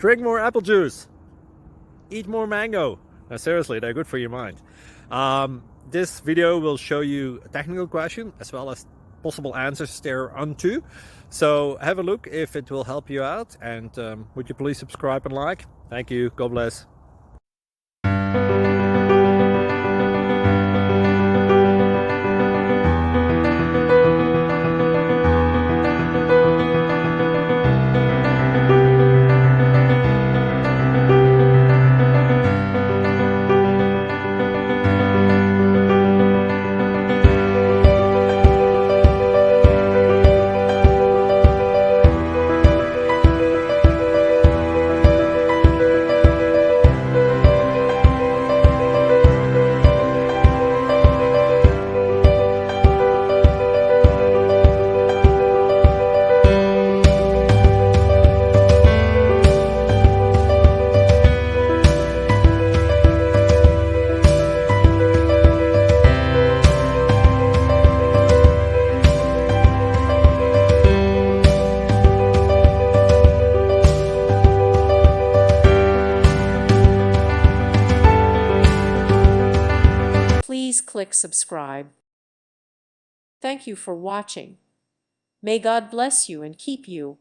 Drink more apple juice. Eat more mango. No, seriously, they're good for your mind. This video will show you a technical question as well as possible answers thereunto. So have a look if it will help you out, and would you please subscribe and like? Thank you. God bless. Please click subscribe. Thank you for watching. May God bless you and keep you.